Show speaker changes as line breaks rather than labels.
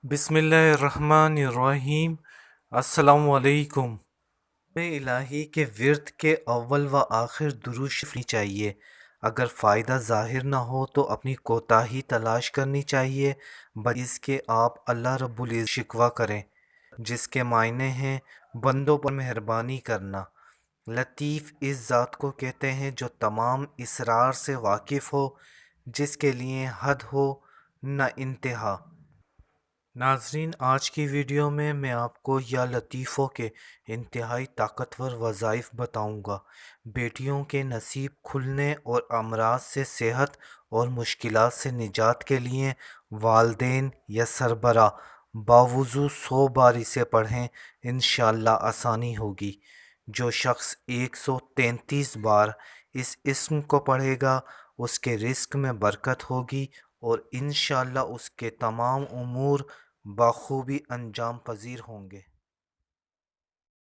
बिस्मिल्लाहिर्रहमानिर्रहीम। अस्सलाम वालेकुम। इलाही के विर्द के अव्वल व आखिर दुरूद शरीफ चाहिए। अगर फ़ायदा ज़ाहिर ना हो तो अपनी कोताही तलाश करनी चाहिए, इसके आप अल्लाह रब्बुल इज़्ज़त शिकवा करें, जिसके मायने हैं बंदों पर मेहरबानी करना। लतीफ़ इस ज़ात को कहते हैं जो तमाम इसरार से वाकिफ़ हो, जिसके लिए हद हो न इंतहा। नाज़रीन, आज की वीडियो में मैं आपको या लतीफ़ों के इंतहाई ताकतवर वज़ाइफ बताऊंगा। बेटियों के नसीब खुलने और अमराज से सेहत और मुश्किलात से निजात के लिए वालदेन या सरबरा बावुज़ू 100 बार इसे पढ़ें, इंशाअल्लाह आसानी होगी। जो शख्स 133 बार इस इस्म को पढ़ेगा, उसके रिस्क में बरकत होगी और इंशाअल्लाह उसके तमाम उमूर बखूबी अंजाम पजीर होंगे।